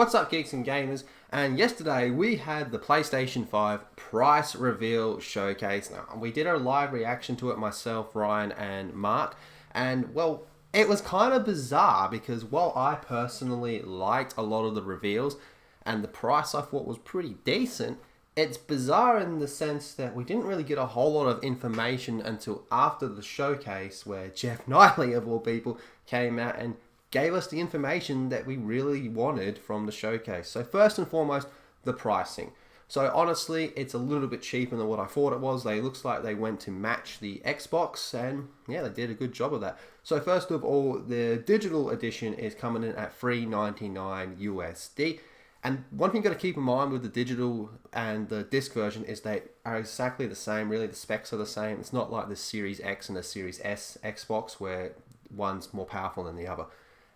What's up, geeks and gamers? And yesterday we had the PlayStation 5 price reveal showcase. Now, we did a live reaction to it, myself, Ryan, and Mark. And, well, it was kind of bizarre because while I personally liked a lot of the reveals and the price I thought was pretty decent, it's bizarre in the sense that we didn't really get a whole lot of information until after the showcase where Jeff Knightley, of all people, came out and gave us the information that we really wanted from the showcase. So first and foremost, the pricing. So honestly, it's a little bit cheaper than what I thought it was. They looks like they went to match the Xbox, and yeah, they did a good job of that. So first of all, the digital edition is coming in at $3.99 USD. And one thing you've got to keep in mind with the digital and the disc version is they are exactly the same. Really, the specs are the same. It's not like the Series X and the Series S Xbox where one's more powerful than the other.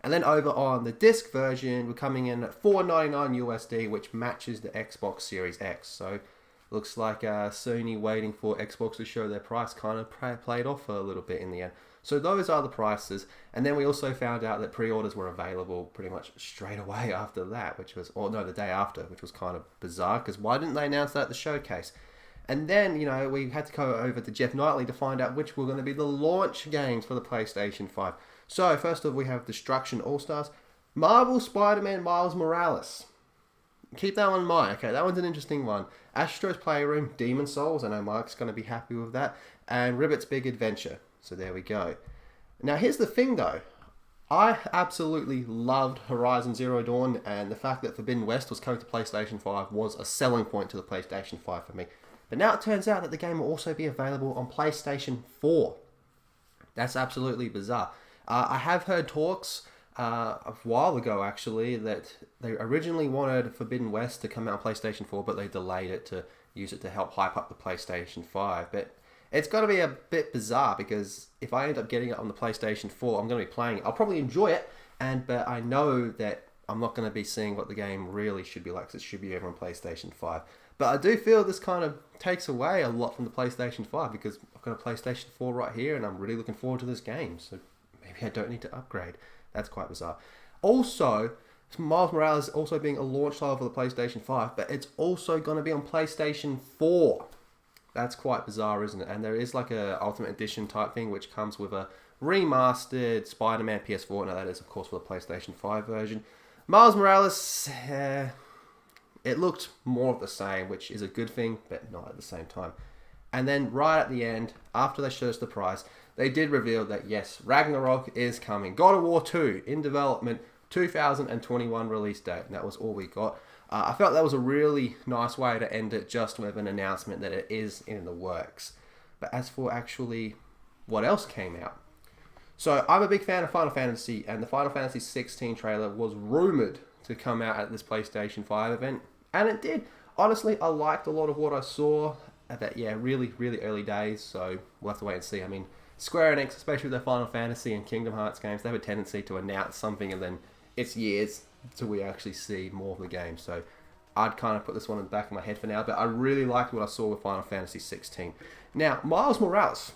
And then over on the disc version, we're coming in at $4.99 USD, which matches the Xbox Series X. So looks like Sony waiting for Xbox to show their price kind of played off a little bit in the end. So those are the prices. And then we also found out that pre-orders were available pretty much straight away after that, which was, or no, the day after, which was kind of bizarre because why didn't they announce that at the showcase? And then, you know, we had to go over to Jeff Knightley to find out which were going to be the launch games for the PlayStation 5. So, first of all, we have Destruction All-Stars, Marvel Spider-Man Miles Morales. Keep that one in mind, okay? That one's an interesting one. Astro's Playroom, Demon Souls, I know Mark's going to be happy with that, and Ribbit's Big Adventure. So there we go. Now, here's the thing, though. I absolutely loved Horizon Zero Dawn, and the fact that Forbidden West was coming to PlayStation 5 was a selling point to the PlayStation 5 for me. But now it turns out that the game will also be available on PlayStation 4. That's absolutely bizarre. I have heard talks a while ago, actually, that they originally wanted Forbidden West to come out on PlayStation 4, but they delayed it to use it to help hype up the PlayStation 5. But it's got to be a bit bizarre because if I end up getting it on the PlayStation 4, I'm going to be playing it. I'll probably enjoy it, but I know that I'm not going to be seeing what the game really should be like, because it should be over on PlayStation 5. But I do feel this kind of takes away a lot from the PlayStation 5 because I've got a PlayStation 4 right here and I'm really looking forward to this game. So maybe I don't need to upgrade. That's quite bizarre. Also, Miles Morales is also being a launch title for the PlayStation 5, but it's also going to be on PlayStation 4. That's quite bizarre, isn't it? And there is like a Ultimate Edition type thing which comes with a remastered Spider-Man PS4. Now that is, of course, for the PlayStation 5 version. Miles Morales, it looked more of the same, which is a good thing, but not at the same time. And then right at the end, after they showed us the price, they did reveal that yes, Ragnarok is coming. God of War 2 in development, 2021 release date. And that was all we got. I felt that was a really nice way to end it, just with an announcement that it is in the works. But as for actually what else came out. So I'm a big fan of Final Fantasy, and the Final Fantasy 16 trailer was rumored to come out at this PlayStation 5 event. And it did. Honestly, I liked a lot of what I saw. But yeah, really, really early days. So we'll have to wait and see. I mean, Square Enix, especially with their Final Fantasy and Kingdom Hearts games, they have a tendency to announce something and then it's years till we actually see more of the game. So I'd kind of put this one in the back of my head for now. But I really liked what I saw with Final Fantasy 16. Now, Miles Morales.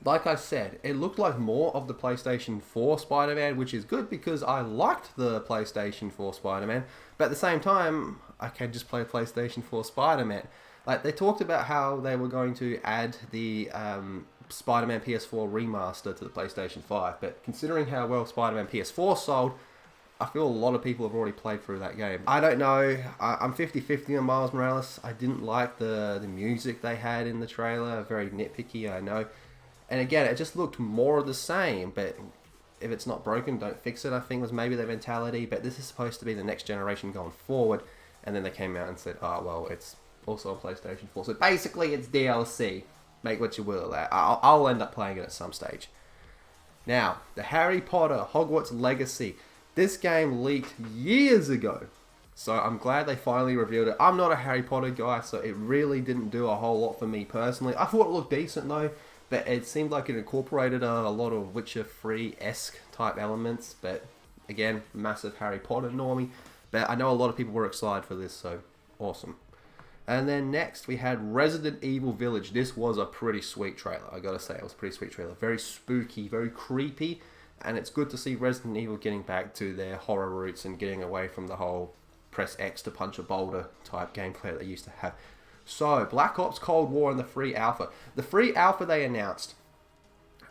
Like I said, it looked like more of the PlayStation 4 Spider-Man, which is good because I liked the PlayStation 4 Spider-Man. But at the same time, I can just play PlayStation 4 Spider-Man. Like, they talked about how they were going to add the Spider-Man Ps4 Remaster to the PlayStation 5. But considering how well Spider-Man PS4 sold, I feel a lot of people have already played through that game. I don't know. I'm 50-50 on Miles Morales. I didn't like the music they had in the trailer. Very nitpicky, I know. And again, it just looked more of the same, but if it's not broken, don't fix it, I think was maybe their mentality. But this is supposed to be the next generation going forward. And then they came out and said, oh, well, it's also on PlayStation 4. So basically, it's DLC. Make what you will of that. I'll end up playing it at some stage. Now, the Harry Potter Hogwarts Legacy. This game leaked years ago. So I'm glad they finally revealed it. I'm not a Harry Potter guy, so it really didn't do a whole lot for me personally. I thought it looked decent, though. But it seemed like it incorporated a lot of Witcher 3-esque type elements. But again, massive Harry Potter normie. But I know a lot of people were excited for this, so awesome. And then next we had Resident Evil Village. This was a pretty sweet trailer, I gotta say. It was a pretty sweet trailer. Very spooky, very creepy. and it's good to see Resident Evil getting back to their horror roots and getting away from the whole press X to punch a boulder type gameplay they used to have. So, Black Ops Cold War and the free alpha. The free alpha they announced.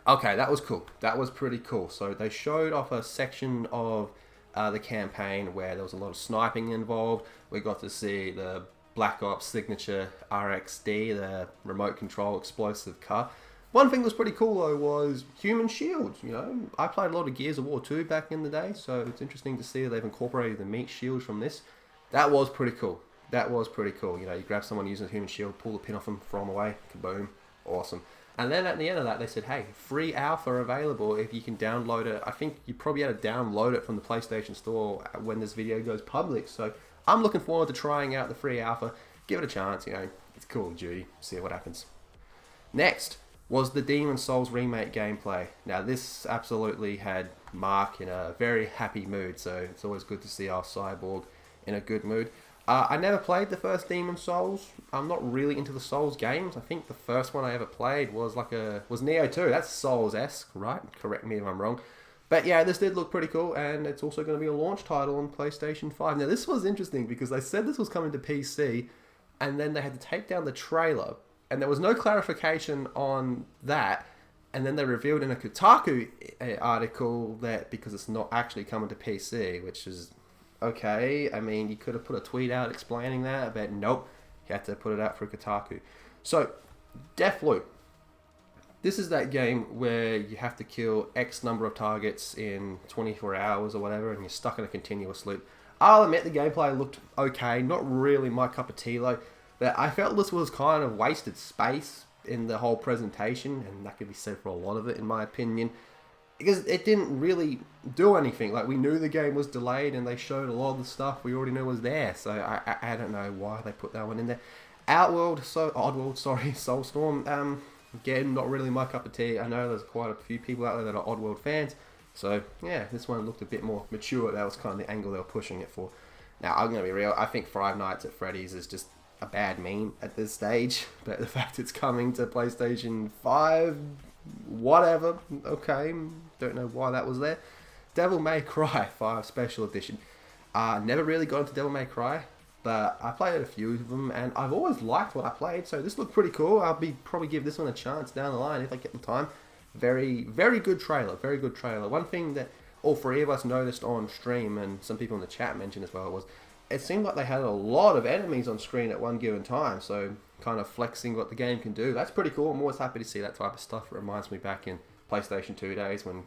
Okay, that was cool. That was pretty cool. So they showed off a section of the campaign where there was a lot of sniping involved. We got to see the Black Ops signature RXD, the remote control explosive car. One thing that was pretty cool though was human shields. You know, I played a lot of Gears of War 2 back in the day, so it's interesting to see that they've incorporated the meat shields from this. That was pretty cool. That was pretty cool. You know, you grab someone using a human shield, pull the pin off them, throw them away, kaboom, awesome. And then at the end of that, they said, hey, free alpha available if you can download it. I think you probably had to download it from the PlayStation Store when this video goes public. So I'm looking forward to trying out the free alpha. Give it a chance, you know, it's Call of Duty. See what happens. Next was the Demon's Souls remake gameplay. Now this absolutely had Mark in a very happy mood, so it's always good to see our Cyborg in a good mood. I never played the first Demon's Souls. I'm not really into the Souls games. I think the first one I ever played was Neo 2. That's Souls-esque, right? Correct me if I'm wrong. But yeah, this did look pretty cool, and it's also going to be a launch title on PlayStation 5. Now this was interesting because they said this was coming to PC, and then they had to take down the trailer, and there was no clarification on that. And then they revealed in a Kotaku article that because it's not actually coming to PC, which is okay. I mean, you could have put a tweet out explaining that, but nope, you had to put it out for Kotaku. So, Deathloop. This is that game where you have to kill X number of targets in 24 hours or whatever, and you're stuck in a continuous loop. I'll admit the gameplay looked okay, not really my cup of tea though. But I felt this was kind of wasted space in the whole presentation, and that could be said for a lot of it in my opinion, because it didn't really do anything. Like, we knew the game was delayed and they showed a lot of the stuff we already knew was there, so I don't know why they put that one in there. Oddworld, Soulstorm, again, not really my cup of tea. I know there's quite a few people out there that are Oddworld fans, so yeah, this one looked a bit more mature. That was kind of the angle they were pushing it for. Now, I'm going to be real, I think Five Nights at Freddy's is just a bad meme at this stage, but the fact it's coming to PlayStation 5, whatever, okay, don't know why that was there. Devil May Cry 5 Special Edition. Never really got into Devil May Cry, but I played a few of them, and I've always liked what I played, so this looked pretty cool. I'll probably give this one a chance down the line if I get the time. Very, very good trailer, very good trailer. One thing that all three of us noticed on stream, and some people in the chat mentioned as well, was it seemed like they had a lot of enemies on screen at one given time, so kind of flexing what the game can do. That's pretty cool. I'm always happy to see that type of stuff. It reminds me back in PlayStation 2 days when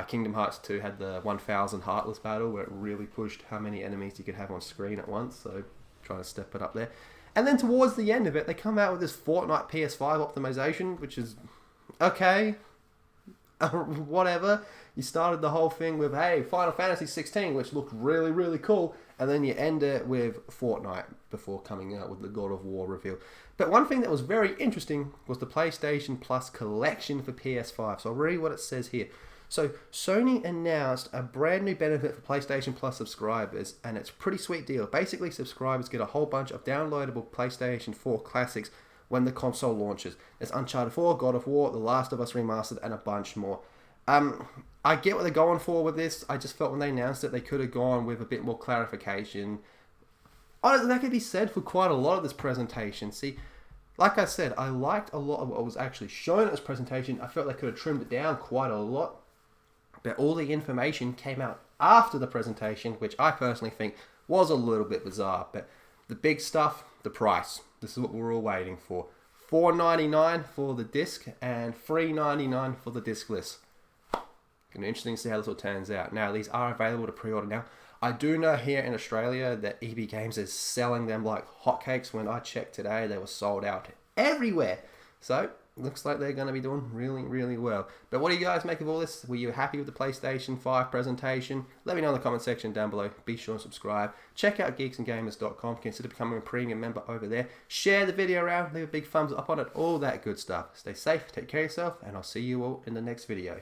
Kingdom Hearts 2 had the 1000 Heartless battle, where it really pushed how many enemies you could have on screen at once, so trying to step it up there. And then towards the end of it, they come out with this Fortnite PS5 optimization, which is okay, whatever. You started the whole thing with, hey, Final Fantasy 16, which looked really, really cool, and then you end it with Fortnite before coming out with the God of War reveal. But one thing that was very interesting was the PlayStation Plus collection for PS5. So I'll read what it says here. So Sony announced a brand new benefit for PlayStation Plus subscribers, and it's a pretty sweet deal. Basically, subscribers get a whole bunch of downloadable PlayStation 4 classics when the console launches. There's Uncharted 4, God of War, The Last of Us Remastered, and a bunch more. I get what they're going for with this. I just felt when they announced it, they could have gone with a bit more clarification. Honestly, that could be said for quite a lot of this presentation. See, like I said, I liked a lot of what was actually shown at this presentation. I felt they could have trimmed it down quite a lot. But all the information came out after the presentation, which I personally think was a little bit bizarre. But the big stuff, the price. This is what we're all waiting for. $4.99 for the disc and $3.99 for the discless. Going to be interesting to see how this all turns out. Now, these are available to pre-order now. I do know here in Australia that EB Games is selling them like hotcakes. When I checked today, they were sold out everywhere. So, looks like they're going to be doing really, really well. But what do you guys make of all this? Were you happy with the PlayStation 5 presentation? Let me know in the comment section down below. Be sure and subscribe. Check out geeksandgamers.com. Consider becoming a premium member over there. Share the video around. Leave a big thumbs up on it. All that good stuff. Stay safe. Take care of yourself. And I'll see you all in the next video.